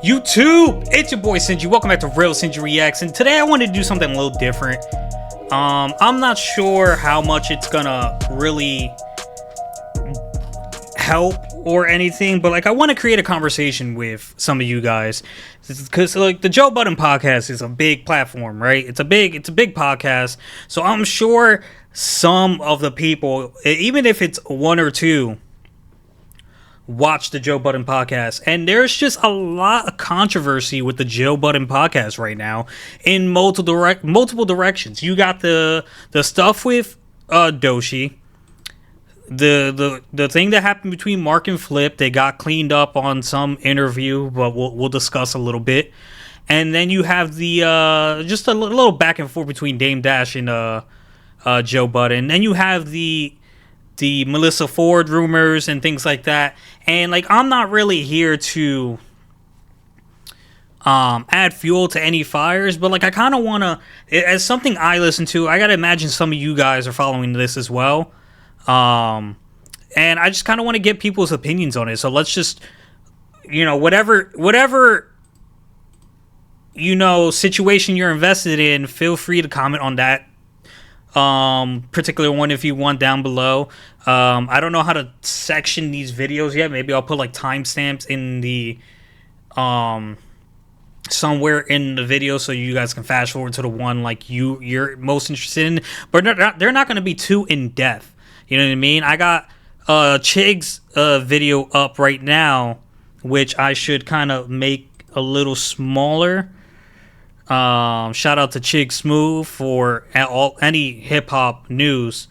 YouTube, it's your boy Sinji. Welcome back to Real Sinji Reacts, and today I wanted to do something a little different. I'm not sure how much it's gonna really help or anything, but like I want to create a conversation with some of you guys, because like the Joe Budden podcast is a big platform, right? It's a big podcast, so I'm sure some of the people, even if it's one or two, watch the Joe Budden podcast, and there's just a lot of controversy with the Joe Budden podcast right now in multiple directions. You got the stuff with Doshi, the thing that happened between Mark and Flip. They got cleaned up on some interview, but we'll discuss a little bit. And then you have the just a little back and forth between Dame Dash and Joe Budden. And you have the Melissa Ford rumors and things like that. And like, I'm not really here to add fuel to any fires, but like I kind of want to, as something I listen to, I gotta imagine some of you guys are following this as well. And I just kind of want to get people's opinions on it. So let's just, whatever situation you're invested in, feel free to comment on that particular one if you want down below. I don't know how to section these videos yet. Maybe I'll put like timestamps in the somewhere in the video so you guys can fast forward to the one like you're most interested in, but they're not going to be too in depth. You know what I mean? I got Chig's video up right now, which I should kind of make a little smaller. Shout out to Chig Smooth for any hip hop news,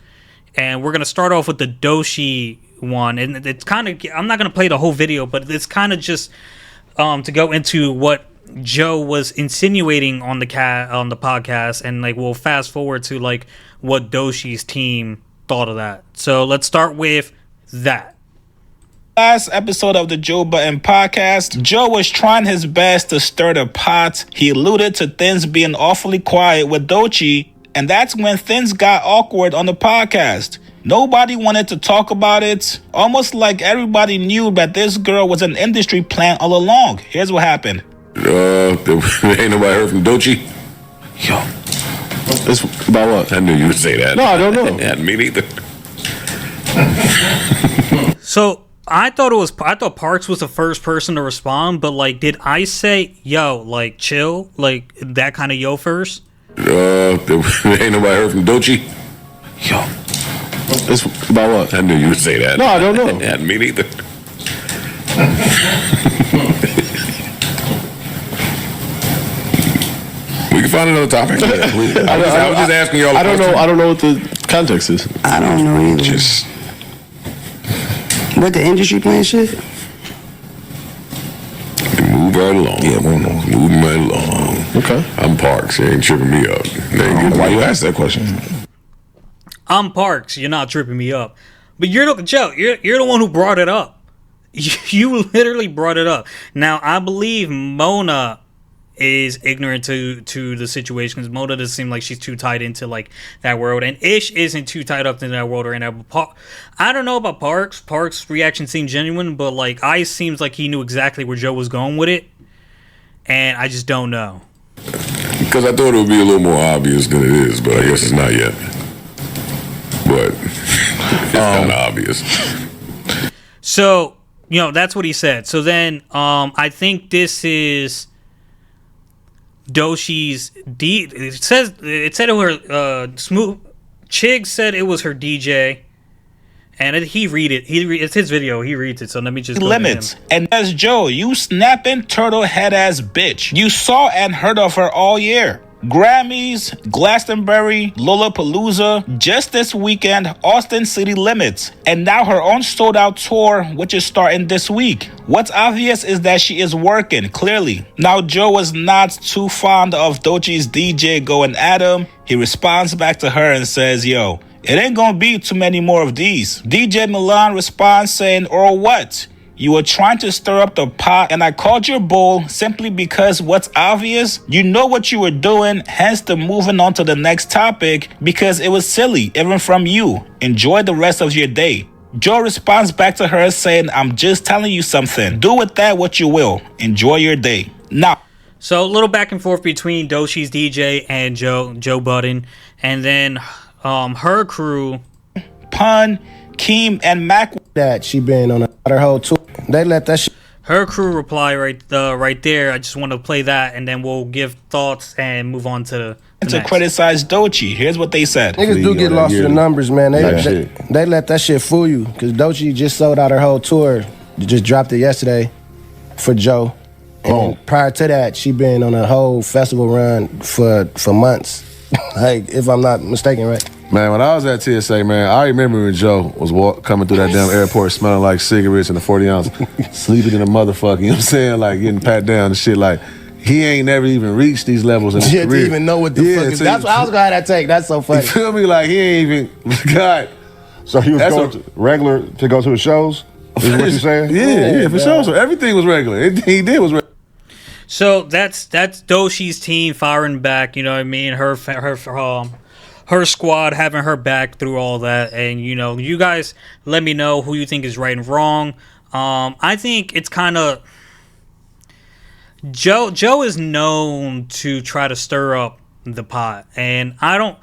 and we're gonna start off with the Doshi one, and it's kind of, I'm not gonna play the whole video, but it's kind of just to go into what Joe was insinuating on the podcast, and like we'll fast forward to like what Doshi's team thought of that. So let's start with that. Last episode of the Joe Budden podcast, Joe was trying his best to stir the pot. He alluded to things being awfully quiet with Dochi, and that's when things got awkward on the podcast. Nobody wanted to talk about it, almost like everybody knew that this girl was an industry plant all along. Here's what happened. Ain't nobody heard from Dochi? Yo. It's about what? I knew you would say that. No, I don't know. Yeah, me neither. So I thought Parks was the first person to respond, but like, did I say yo, like chill, like that kind of yo first? Ain't nobody heard from Dochi? Yo. It's about what? I knew you would say that. No, I don't know. Yeah, me neither. We can find another topic. I was just asking y'all. I don't know what the context is. I don't know either. Just what the industry plan shit? move right along. Yeah, moving right along. Okay. I'm Parks. You ain't tripping me up. Why you ask that question? I'm Parks. You're not tripping me up, but you're the one who brought it up. You literally brought it up. Now I believe Mona is ignorant to the situation, because Mona doesn't seem like she's too tied into like that world, and Ish isn't too tied up in that world right now. But I don't know about Parks. Parks' reaction seemed genuine, but like Ice seems like he knew exactly where Joe was going with it, and I just don't know. Because I thought it would be a little more obvious than it is, but I guess it's not yet. But it's kind of obvious. So that's what he said. So then I think this is Doshi's it said it was Smooth. Chig said it was her DJ, and it's his video, he reads it, so let me just go Limits. And as Joe, you snapping turtle head ass bitch. You saw and heard of her all year. Grammys, Glastonbury, Lollapalooza, just this weekend, Austin City Limits, and now her own sold out tour, which is starting this week. What's obvious is that she is working, clearly. Now, Joe was not too fond of Dochi's DJ going at him. He responds back to her and says, yo, it ain't gonna be too many more of these. DJ Milan responds saying, or what? You were trying to stir up the pot, and I called your bull simply because what's obvious, you know what you were doing, hence the moving on to the next topic, because it was silly, even from you. Enjoy the rest of your day. Joe responds back to her saying, I'm just telling you something. Do with that what you will. Enjoy your day. Now. So a little back and forth between Doshi's DJ and Joe Budden. And then her crew. Pun, Keem, and Mac. That she been on her whole tour. They let that shit. Her crew reply right there. I just want to play that, and then we'll give thoughts and move on to to criticize Doechii. Here's what they said. Niggas do get lost in the numbers, man. They let that shit fool you, because Doechii just sold out her whole tour. Just dropped it yesterday for Joe. And prior to that, she been on a whole festival run for months. Like, if I'm not mistaken, right? Man, when I was at TSA, man, I remember when Joe was coming through that damn airport smelling like cigarettes in a 40 ounce, sleeping in a motherfucker, you know what I'm saying? Like, getting pat down and shit. Like, he ain't never even reached these levels in his career. Didn't even know what the fuck is. That's what I was going to have that take. That's so funny. You feel me? Like, he ain't even, God. So he was going regular to go to the shows? Is what you saying? Yeah, for sure. So everything was regular. Everything he did was regular. So that's Doshi's team firing back, you know what I mean? Her squad having her back through all that, and you guys let me know who you think is right and wrong. I think it's kind of Joe is known to try to stir up the pot, and I don't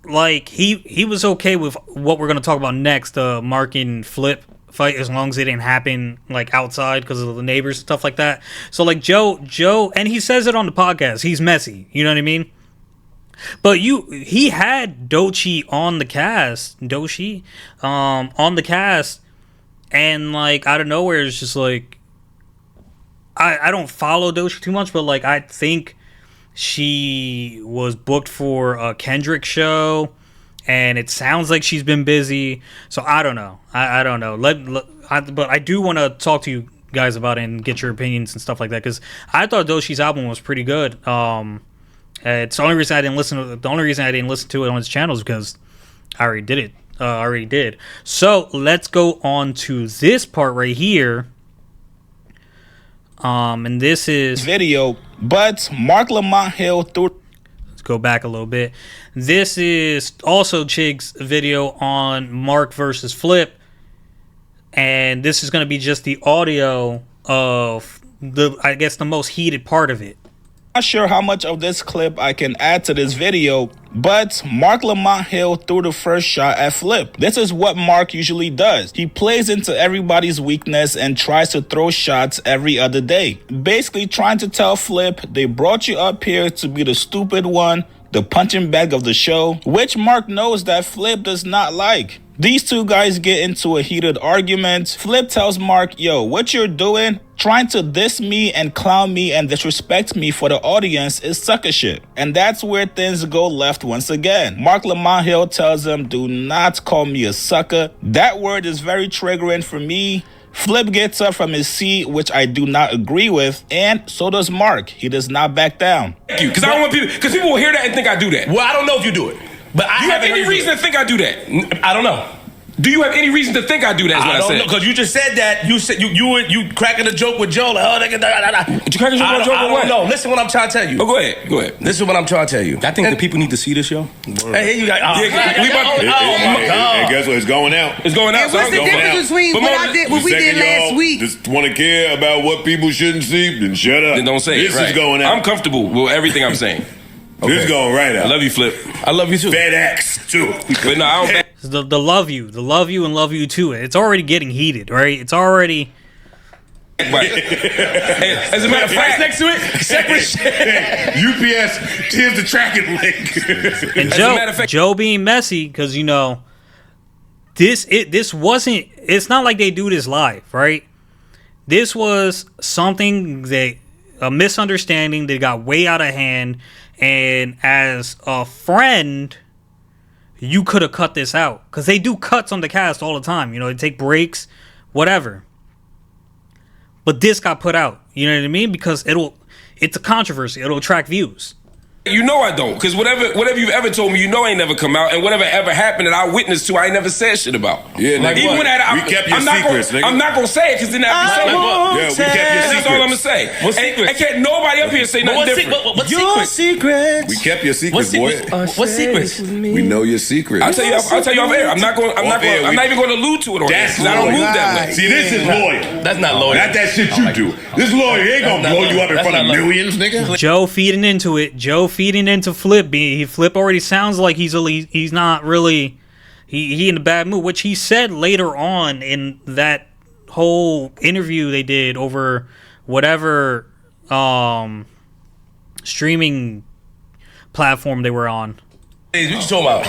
like he was okay with what we're gonna talk about next, the Mark and Flip fight, as long as it didn't happen like outside because of the neighbors and stuff like that. So like Joe, and he says it on the podcast, he's messy, you know what I mean? But he had Doechii on the cast, on the cast, and like out of nowhere, it's just like I don't follow Doechii too much, but like I think she was booked for a Kendrick show, and it sounds like she's been busy. So I don't know. I don't know. But I do want to talk to you guys about it and get your opinions and stuff like that, because I thought Doechii's album was pretty good. It's the only reason I didn't listen to it on his channel is because I already did it. So let's go on to this part right here. And this is video, but Mark Lamont Hill threw. Let's go back a little bit. This is also Chig's video on Mark versus Flip, and this is going to be just the audio of the most heated part of it. Not sure how much of this clip I can add to this video, but Mark Lamont Hill threw the first shot at Flip. This is what Mark usually does. He plays into everybody's weakness and tries to throw shots every other day. Basically trying to tell Flip, they brought you up here to be the stupid one, the punching bag of the show, which Mark knows that Flip does not like. These two guys get into a heated argument. Flip tells Mark, yo, what you're doing, trying to diss me and clown me and disrespect me for the audience is sucker shit. And that's where things go left once again. Mark Lamont Hill tells him, do not call me a sucker. That word is very triggering for me. Flip gets up from his seat, which I do not agree with, and so does Mark. He does not back down. Thank you, because I don't want people, because people will hear that and think I do that. Well, I don't know if you do it. But I you have any reason to think I do that? I don't know. Do you have any reason to think I do that? Is what I don't said. know, because you just said that. You said you cracking a joke with Joe. Like, But you cracking a joke with Joe? I don't know. Listen, what I'm trying to tell you. Oh, go ahead. This is what I'm trying to tell you. I think the people need to see this show. Hey, you got. Oh my God! And guess what? It's going out. It's going out. And what's the difference between what we did last week? Just want to care about what people shouldn't see, then shut up. Then don't say this it. Right. Is going out. I'm comfortable with everything I'm saying. Okay. This is going right out. I love you, Flip. I love you too. FedEx too. But no, I don't. The love you and love you too. It's already getting heated, right? It's already. Right. As a matter of fact, next to it, separate shit. UPS, here's the tracking link. And Joe being messy, because this wasn't. It's not like they do this live, right? This was something a misunderstanding that got way out of hand, and as a friend, you could have cut this out, because they do cuts on the cast all the time. They take breaks, whatever. But this got put out. You know what I mean? Because it's a controversy. It'll attract views. You know I don't, because whatever you've ever told me, you know ain't never come out, and whatever ever happened that I witnessed to, I ain't never said shit about. Yeah, like even when we kept your secrets, nigga. I'm not gonna say it, because then that'd be so. Yeah, we kept your secrets. That's all I'm gonna say. What secrets? And can't nobody up here say nothing different. What secrets? We kept your secrets, boy. What secrets? We know your secrets. I'll tell you off air. I'm not even going to allude to it on air, because I don't move that way. See, this is loyal. That's not loyal. Not that shit you do. This lawyer ain't gonna blow you up in front of millions, nigga. Joe feeding into it. Joe feeding into Flip. Flip already sounds like he's not really he in a bad mood, which he said later on in that whole interview they did over whatever streaming platform they were on. What you talking about?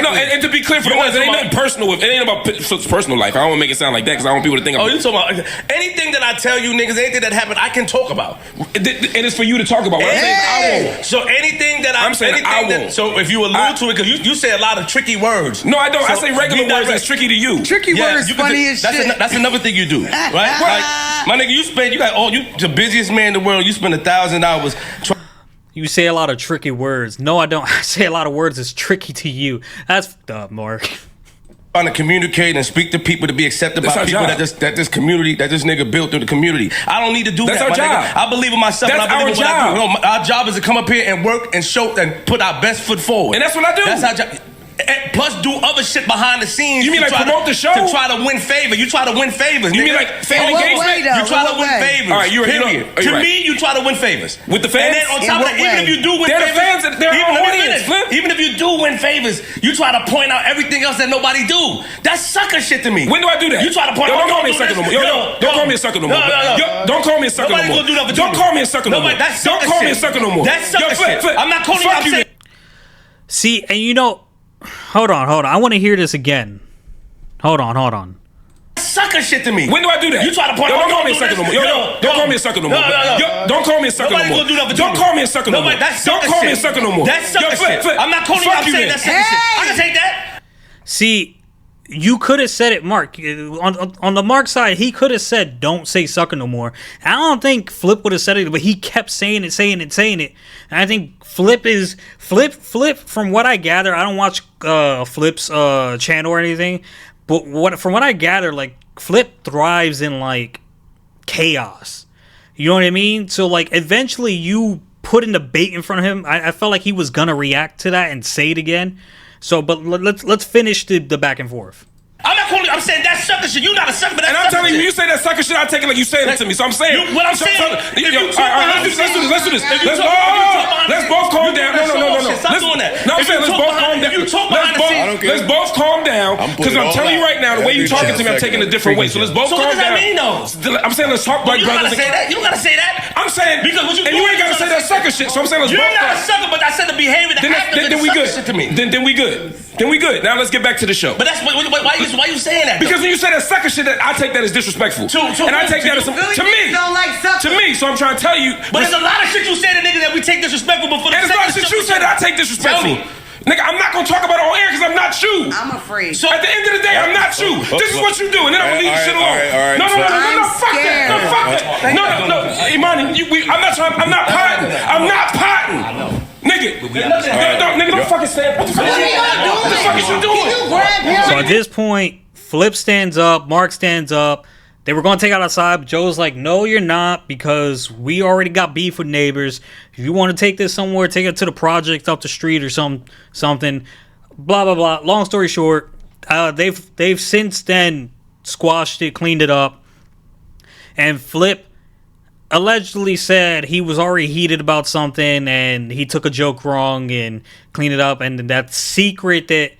No, and to be clear for the ones, it ain't nothing personal with it. Ain't about personal life. I don't want to make it sound like that because I want people to think. You talking about anything that I tell you, niggas? Anything that happened, I can talk about. And it's for you to talk about. What I'm saying, I won't. So anything that I'm saying, I won't. So if you allude to it, because you say a lot of tricky words. No, I don't. I say regular words that's tricky to you. Tricky words, funny as shit. That's another thing you do, right? Like, my nigga, you the busiest man in the world. You spend 1,000 hours. You say a lot of tricky words. No, I don't. I say a lot of words that's tricky to you. That's fucked up, Mark. Trying to communicate and speak to people to be accepted by people that this community, that this nigga built through the community. I don't need to do that. That's our job. Nigga. I believe in myself. That's and I believe our job. What I do. No, our job is to come up here and work and show and put our best foot forward. And that's what I do. That's our job. And plus, do other shit behind the scenes. You mean like promote the show? To try to win favor. You try to win favors. You mean like fan engagement? You try to win favors. All right, you're period. To me, you try to win favors with the fans. And then on top of that, even if you do win favors, even if you do win favors, you try to point out everything else that nobody do. That's sucker shit to me. When do I do that? You try to point out. Don't call me a sucker no more. Don't call me a sucker no more. Don't call me a sucker no more. Don't call me a sucker no more. Don't call me a sucker no more. That's sucker shit. I'm not calling you. I'm saying. See, and you know. Hold on. I want to hear this again. Hold on. Sucker shit to me. When do I do that? You try to point out. Don't call me a sucker no more. Don't call me a sucker no more. Don't call me a sucker no more. Don't call me a sucker no more. Don't call me a sucker no more. That's sucker shit. I'm not calling you. I'm saying that's sucker shit. I can take that. See, you could have said it, Mark. On the Mark side, he could have said, "Don't say sucker no more." I don't think Flip would have said it, but he kept saying it. And I think Flip. From what I gather, I don't watch Flip's channel or anything, but from what I gather, like Flip thrives in like chaos. You know what I mean? So like eventually, you put in the bait in front of him. I felt like he was gonna react to that and say it again. So, but let's finish the back and forth. I'm not calling you. I'm saying that's sucker shit. You're not a sucker, but that's I'm sucker telling you, shit. you say that sucker shit, I take it like you saying it to me. So I'm saying. What I'm saying. All right, let's do this. Let's both calm down. No. Stop doing that. No, I'm saying let's both calm down. Let's both calm down. Because I'm telling you right now, the way you talking to me, I'm taking a different way. So let's both calm down. So what does that mean, though? I'm saying let's talk like brothers. You don't gotta say that. I'm saying because what you and you ain't gotta say that sucker shit. So I'm saying let's both. You're not a sucker, but I said the behavior that happened. Then we good. Then we good. Then we good. Now let's get back to the show. But that's why you saying that? Because when you say that sucker shit, that I take that as disrespectful. And I take that as to me. Don't like sucker. To me, so I'm trying to tell you. But there's a lot of shit you say to niggas that we take disrespectful, but for the and there's a lot of shit you say that I take disrespectful. Nigga, I'm not gonna talk about it on air because I'm not you. I'm afraid. So at the end of the day, I'm not you. This is what you do, and then I'm gonna leave the shit alone. No, fuck that. No, Imani, I'm not potting. Nigga, don't fucking stand up. What the fuck is you doing? So at this point, Flip stands up, Mark stands up. They were going to take it outside, but Joe's like, "No, you're not, because we already got beef with neighbors. If you want to take this somewhere, take it to the project up the street or something." Blah blah blah. Long story short, they've since then squashed it, cleaned it up, and Flip allegedly said he was already heated about something and he took a joke wrong and cleaned it up, and that secret that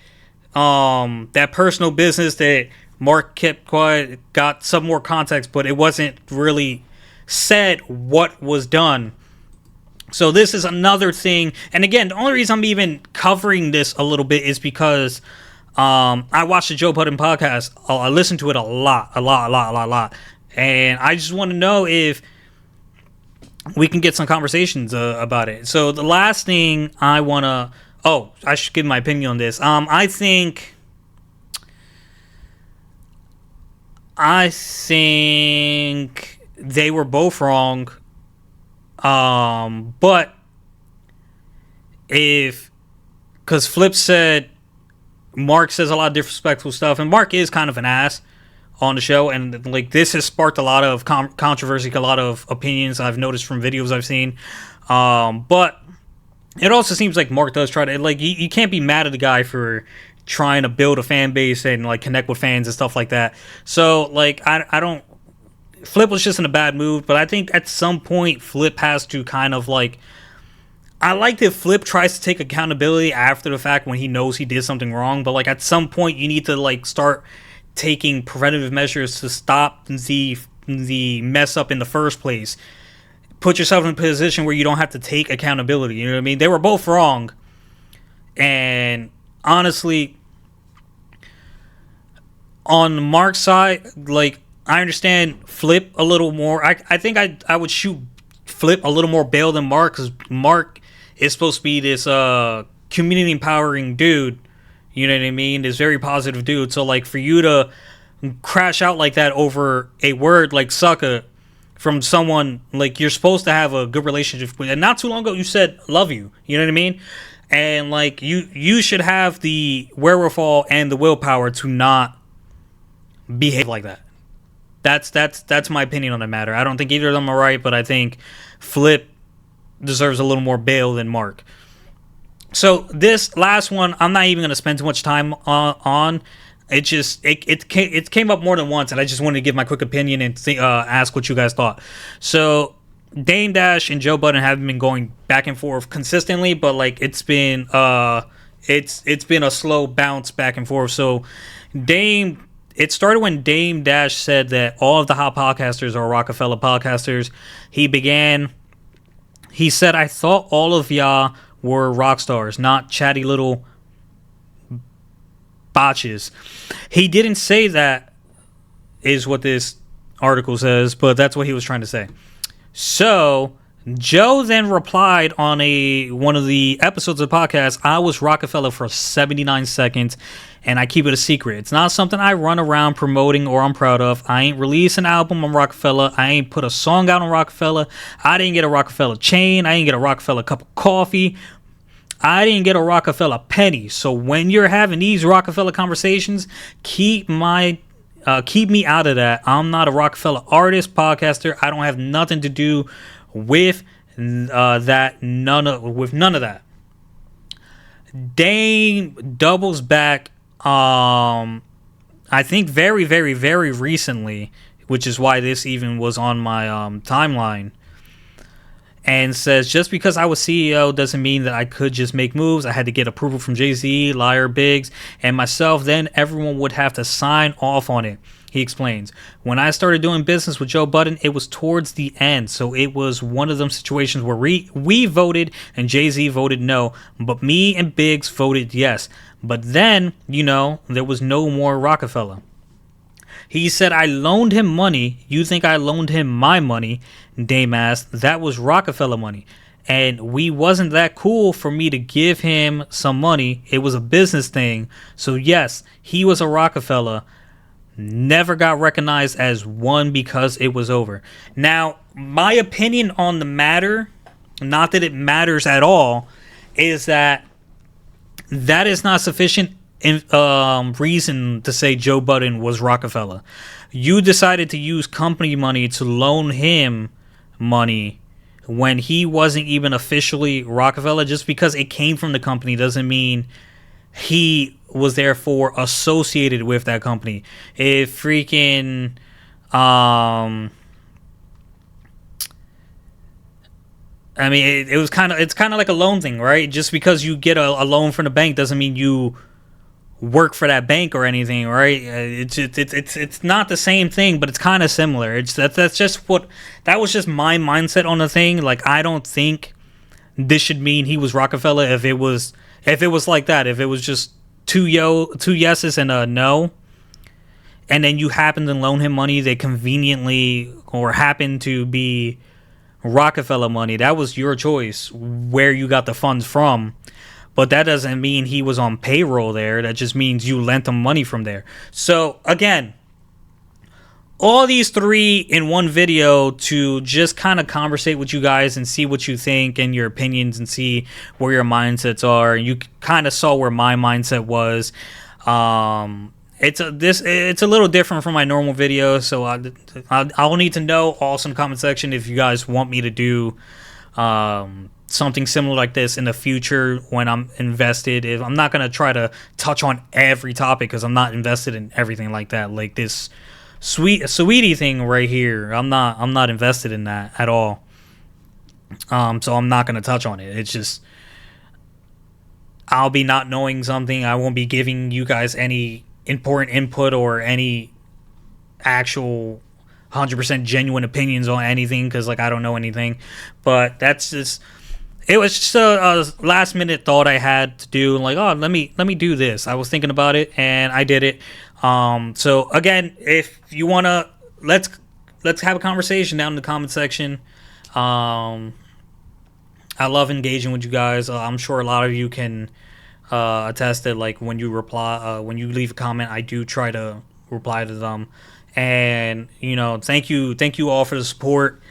personal business that Mark kept quiet got some more context, but it wasn't really said what was done. So this is another thing, and again, the only reason I'm even covering this a little bit is because I watched the Joe Budden podcast. I listened to it a lot, and I just want to know if we can get some conversations about it. So the last thing I want to... Oh, I should give my opinion on this. I think they were both wrong. But because Flip said Mark says a lot of disrespectful stuff, and Mark is kind of an ass on the show, and like this has sparked a lot of controversy, a lot of opinions I've noticed from videos I've seen. But it also seems like Mark does try to, like, you can't be mad at the guy for trying to build a fan base and like connect with fans and stuff like that. So like I don't. Flip was just in a bad mood, but I think at some point Flip has to kind of like. I like that Flip tries to take accountability after the fact when he knows he did something wrong, but like at some point you need to like start taking preventative measures to stop the mess up in the first place. Put yourself in a position where you don't have to take accountability. You know what I mean? They were both wrong, and honestly, on Mark's side, like I understand Flip a little more. I think I would shoot Flip a little more bail than Mark, because Mark is supposed to be this community empowering dude, you know what I mean, this very positive dude. So like for you to crash out like that over a word like sucker from someone like you're supposed to have a good relationship with, and not too long ago you said love you know what I mean, and like you should have the wherewithal and the willpower to not behave like that. That's my opinion on the matter. I don't think either of them are right, but I think Flip deserves a little more bail than Mark. So this last one, I'm not even going to spend too much time on. It just it came up more than once, and I just wanted to give my quick opinion and ask what you guys thought. So Dame Dash and Joe Budden have been going back and forth consistently, but like it's been it's been a slow bounce back and forth. So it started when Dame Dash said that all of the hot podcasters are Rockefeller podcasters. He said, I thought all of y'all were rock stars, not chatty little botches. He didn't say that, is what this article says, but that's what he was trying to say. So Joe then replied on one of the episodes of the podcast, I was Rockefeller for 79 seconds, and I keep it a secret. It's not something I run around promoting or I'm proud of. I ain't released an album on Rockefeller. I ain't put a song out on Rockefeller. I didn't get a Rockefeller chain. I didn't get a Rockefeller cup of coffee. I didn't get a Rockefeller penny. So when you're having these Rockefeller conversations, keep me out of that. I'm not a Rockefeller artist, podcaster. I don't have nothing to do with that. None of that. Dame doubles back. I think very, very, very recently, which is why this even was on my timeline, and says, just because I was CEO doesn't mean that I could just make moves. I had to get approval from Jay-Z, Liar, Biggs, and myself. Then everyone would have to sign off on it. He explains, when I started doing business with Joe Budden, it was towards the end. So it was one of them situations where we voted and Jay-Z voted no, but me and Biggs voted yes. But then, there was no more Rockefeller. He said, I loaned him money. You think I loaned him my money? Dame asked. That was Rockefeller money. And we wasn't that cool for me to give him some money. It was a business thing. So yes, he was a Rockefeller. Never got recognized as one because it was over. Now, my opinion on the matter, not that it matters at all, is that is not sufficient reason to say Joe Budden was Rockefeller. You decided to use company money to loan him money when he wasn't even officially Rockefeller. Just because it came from the company doesn't mean he was therefore associated with that company. It freaking I mean, it's kind of like a loan thing, right? Just because you get a loan from the bank doesn't mean you work for that bank or anything, right? It's not the same thing, but it's kind of similar. That was just my mindset on the thing. Like, I don't think this should mean he was Rockefeller if it was like that. If it was just two yeses and a no, and then you happen to loan him money that conveniently or happened to be Rockefeller money, that was your choice where you got the funds from. But that doesn't mean he was on payroll there. That just means you lent him money from there. So again, all these three in one video to just kind of conversate with you guys and see what you think and your opinions and see where your mindsets are. You kind of saw where my mindset was. It's a little different from my normal video, so I'll need to know also in the comment section if you guys want me to do something similar like this in the future when I'm invested. If I'm not gonna try to touch on every topic because I'm not invested in everything like that. Like this sweetie thing right here, I'm not invested in that at all. So I'm not gonna touch on it. It's just I'll be not knowing something. I won't be giving you guys any important input or any actual 100% genuine opinions on anything because like I don't know anything. But that's just, it was just a last minute thought I had to do. Like, oh, let me do this. I was thinking about it and I did it. So again, if you wanna, let's have a conversation down in the comment section. I love engaging with you guys. I'm sure a lot of you can attest that like when you reply, when you leave a comment, I do try to reply to them. And you know, thank you all for the support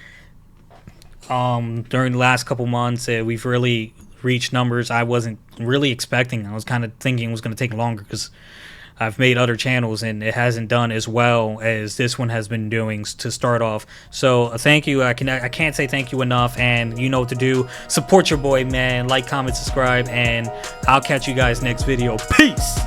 during the last couple months. We've really reached numbers I wasn't really expecting. I was kind of thinking it was going to take longer because I've made other channels and it hasn't done as well as this one has been doing to start off. So thank you. I can't say thank you enough, and you know what to do. Support your boy, man. Like, comment, subscribe, and I'll catch you guys next video. Peace.